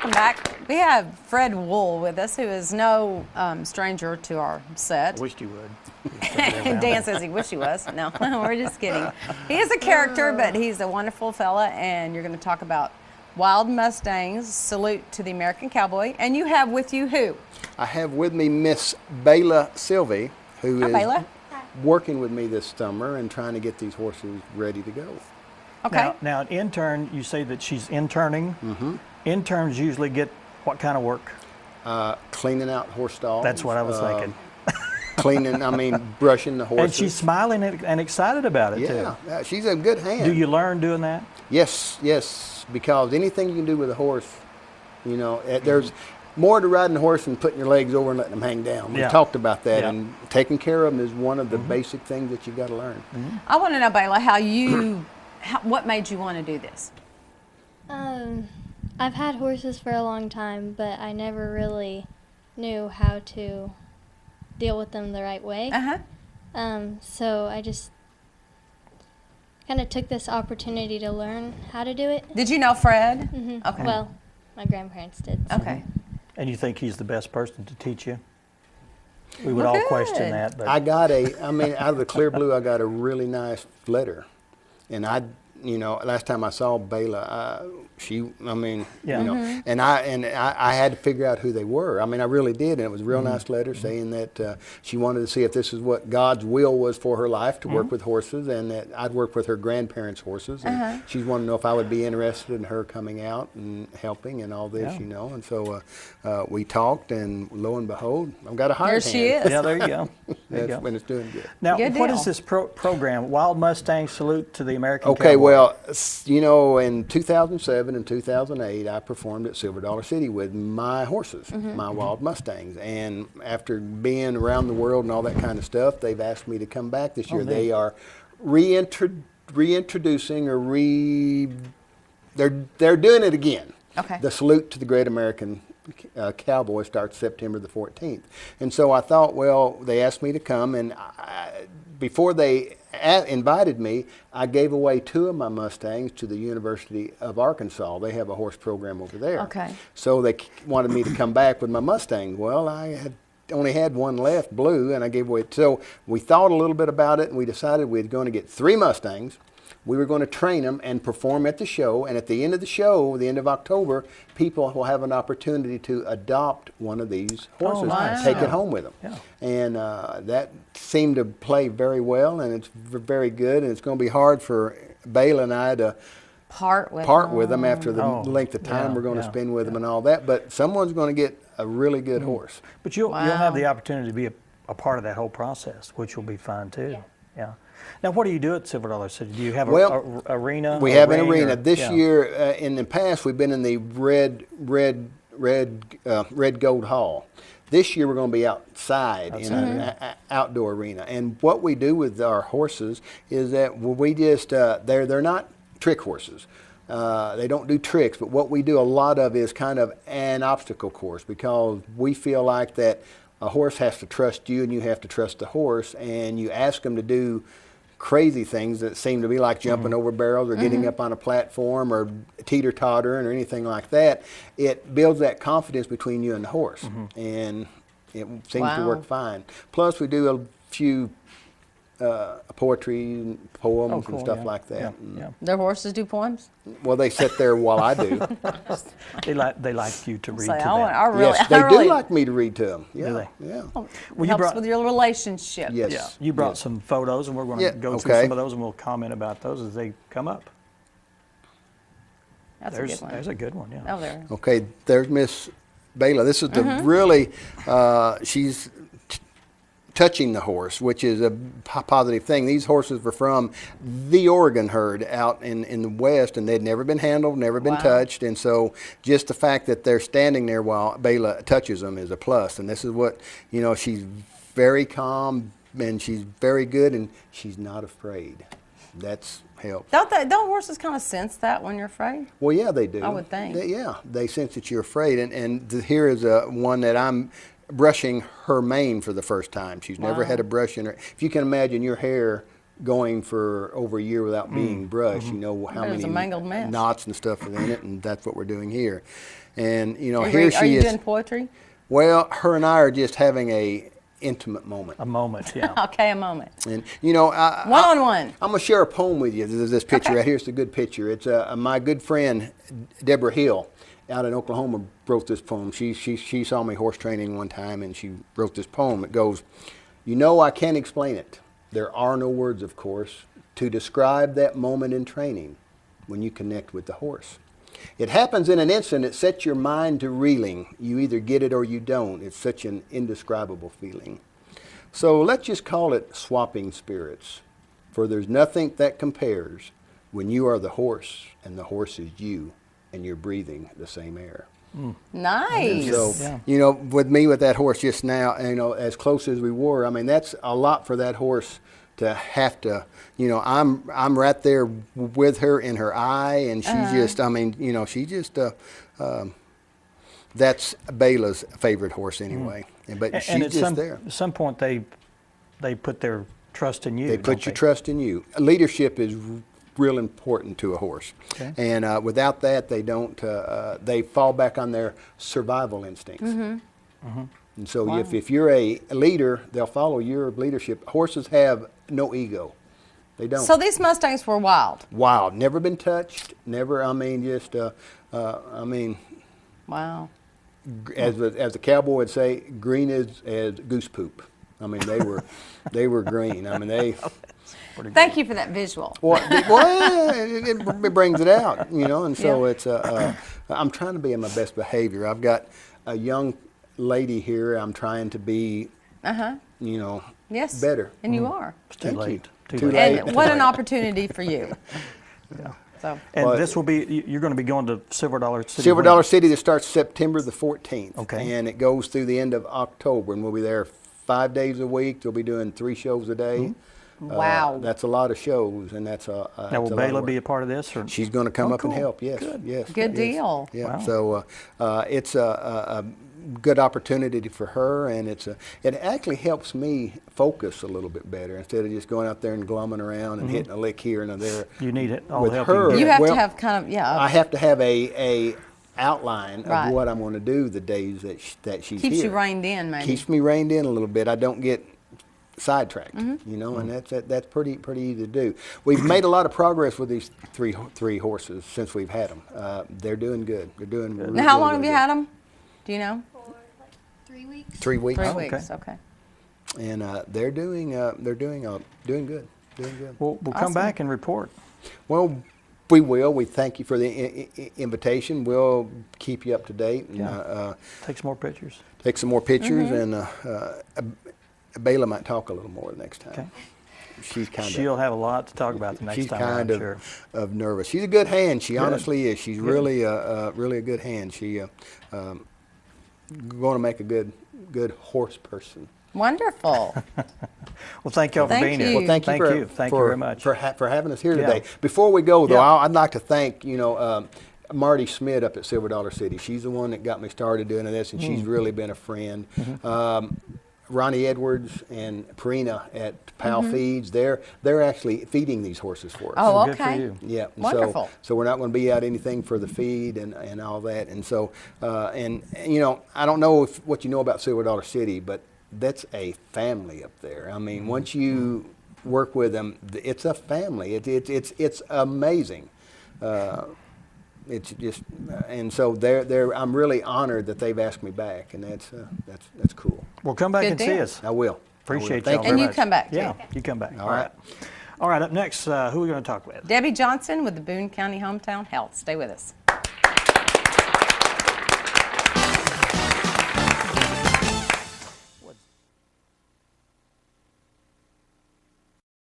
welcome back. We have Fred Woehl with us, who is no stranger to our set. I wished you would. Dan says he wished he was. No, we're just kidding. He is a character, but he's a wonderful fella, and you're going to talk about wild Mustangs, salute to the American Cowboy, and you have with you who? I have with me Miss Bayla Sylvie, who is Bayla. working with me this summer and trying to get these horses ready to go. Okay. Now, an intern, you say that she's interning. Mm-hmm. Interns usually get what kind of work? Cleaning out horse stalls. That's what I was thinking. Brushing the horses. And she's smiling and excited about it, too. Yeah, she's a good hand. Do you learn doing that? Yes, because anything you can do with a horse, there's more to riding a horse than putting your legs over and letting them hang down. We talked about that, and taking care of them is one of the basic things that you've got to learn. Mm-hmm. I want to know, Bayla, what made you want to do this? I've had horses for a long time, but I never really knew how to deal with them the right way. So I just kind of took this opportunity to learn how to do it. Did you know Fred? Mm-hmm. Okay. Well, my grandparents did. So. Okay. And you think he's the best person to teach you? We would all question that. But I got out of the clear blue, I got a really nice letter. And last time I saw Bayla, and I had to figure out who they were. I really did, and it was a real nice letter saying that she wanted to see if this is what God's will was for her life, to work with horses, and that I'd work with her grandparents' horses, and she wanted to know if I would be interested in her coming out and helping and all this, and so we talked, and lo and behold, I've got a hired There she hand. is. Yeah, there you go. That's when it's doing good. Now, Good what deal. is this program, Wild Mustang Salute to the American Okay, Cowboy? well, in 2007 and 2008, I performed at Silver Dollar City with my horses, my wild Mustangs. And after being around the world and all that kind of stuff, they've asked me to come back this year. They are reintroducing they're doing it again. Okay. The Salute to the Great American Cowboy starts September the 14th. And so I thought, well, they asked me to come, and before they invited me, I gave away 2 of my Mustangs to the University of Arkansas. They have a horse program over there. Okay. So they wanted me to come back with my Mustang. Well, I only had one left, blue, and I gave away. So we thought a little bit about it, and we decided we were going to get 3 Mustangs. We were going to train them and perform at the show, and at the end of the show, the end of October, people will have an opportunity to adopt one of these horses and take it home with them. Yeah. And that seemed to play very well, and it's very good, and it's going to be hard for Bayla and I to part with them after the length of time we're going to spend with them and all that, but someone's going to get a really good horse. But you'll have the opportunity to be a part of that whole process, which will be fun too. Yeah. Now, what do you do at Silver Dollar City? Do you have an arena? We have an arena. This year, in the past, we've been in the red gold hall. This year, we're going to be outside. In an outdoor arena. And what we do with our horses is that we just they're not trick horses. They don't do tricks, but what we do a lot of is kind of an obstacle course, because we feel like that a horse has to trust you and you have to trust the horse, and you ask them to do crazy things that seem to be like jumping over barrels or getting up on a platform or teeter-tottering or anything like that. It builds that confidence between you and the horse, and it seems to work fine. Plus, we do a few poetry and poems and stuff like that. Yeah. Their horses do poems? Well, they sit there while I do. They like you to read to them. Yes, they do like me to read to them. Yeah, Do they? yeah. Well, helps with your relationship. Yes. Yeah. You brought some photos, and we're going to go through some of those, and we'll comment about those as they come up. That's a good one. There's a good one, yeah. Oh, there. Okay, there's Miss Bayla. This is the really, she's touching the horse, which is a positive thing. These horses were from the Oregon herd out in the West, and they'd never been handled, never been touched, and so just the fact that they're standing there while Bayla touches them is a plus. And this is what, she's very calm, and she's very good, and she's not afraid. That's helps. Don't horses kind of sense that when you're afraid? Well, yeah, they do. I would think. They sense that you're afraid, and here is one that I'm brushing her mane for the first time. She's never had a brush in her. If you can imagine your hair going for over a year without being brushed. You know how There's many a mangled mess. knots and stuff are in it, and that's what we're doing here. And you know, Are here she you is. doing poetry? Well, her and I are just having a intimate moment. A moment, yeah. Okay, a moment. And you know, One-on-one. I'm gonna share a poem with you. This picture Okay. right here is a good picture. It's my good friend Deborah Hill out in Oklahoma wrote this poem. She saw me horse training one time, and she wrote this poem. It goes, "You know, I can't explain it. There are no words, of course, to describe that moment in training when you connect with the horse. It happens in an instant. It sets your mind to reeling. You either get it or you don't. It's such an indescribable feeling. So let's just call it swapping spirits, for there's nothing that compares when you are the horse and the horse is you and you're breathing the same air." Nice. So, Yeah. you know, with me with that horse just now, you know, as close as we were, I mean, that's a lot for that horse to have to, you know, I'm right there with her in her eye, and she just, I mean, you know, she just, that's Bela's favorite horse anyway. But she's at just there. At some point, they put their trust in you. They put your trust in you. Leadership is real important to a horse. Okay. And without that, they don't, they fall back on their survival instincts. And so if you're a leader, they'll follow your leadership. Horses have no ego. They don't. So these Mustangs were wild. Wild, never been touched, never, I mean, just, I mean, Wow. as the cowboy would say, green as goose poop. I mean, they were green. I mean, they. Thank you for that visual. Well, it brings it out, you know, and so it's, I'm trying to be in my best behavior. I've got a young lady here. I'm trying to be, you know, Yes. better. And you are. It's too Thank late. you. Too Too late. late. And what an opportunity for you. Yeah. So And But- this will be, you're going to be going to Silver Dollar City. Silver when? Dollar City that starts September the 14th. Okay. And it goes through the end of October, and we'll be there 5 days a week. They'll be doing 3 shows a day. Wow. That's a lot of shows, and that's a. Now, will that's a lot of Bela work. be a part of this? Or? She's going to come Oh, up and cool. help. Yes, Good. yes. Good yes. deal. Yeah. Wow. So it's a good opportunity for her, and it actually helps me focus a little bit better instead of just going out there and glumming around and hitting a lick here and there. You need it. All With the help her, you can you get. have well, to have kind of, I have to have a outline Right. of what I'm going to do the days that she's keeps here. you reined in, maybe. Keeps me reined in a little bit. I don't get sidetracked, you know, and that's pretty easy to do. We've made a lot of progress with these three horses since we've had them. They're doing good. They're doing. Really, Now, how long really have you good. had them? Do you know? For like 3 weeks. 3 weeks. 3 Oh, okay. weeks. Okay. And they're doing good. Doing good. We'll come Awesome. back and report. Well, we will. We thank you for the invitation. We'll keep you up to date and Yeah. Take some more pictures. take some more pictures. And Bela might talk a little more next time. Okay. She's kind of. She'll have a lot to talk about the next She's time. kind I'm sure. of nervous. She's a good hand. She Good. honestly is. She's Good. really a good hand. She going to make a good horse person. Wonderful. Well, thank y'all for Thank being you. here. Well, thank you Thank you very much. for having us here Yeah. today. Before we go, though, Yeah. I'd like to thank Marty Smith up at Silver Dollar City. She's the one that got me started doing this, and she's really been a friend. Ronnie Edwards and Perina at Pal Feeds, they're actually feeding these horses for us. Oh, Good for okay. you. Yeah. and Wonderful. So we're not going to be out anything for the feed and all that. And so, and you know, I don't know what you know about Silver Dollar City, but that's a family up there. I mean, once you work with them, it's a family. It's amazing. It's just, and so I'm really honored that they've asked me back, and that's cool. Well, come back Good and see deal. us. I will. Appreciate Thank y'all you. And very you much. come back, too. Yeah, you come back. All right. All right, up next, who are we going to talk with? Debbie Johnson with the Boone County Hometown Health. Stay with us.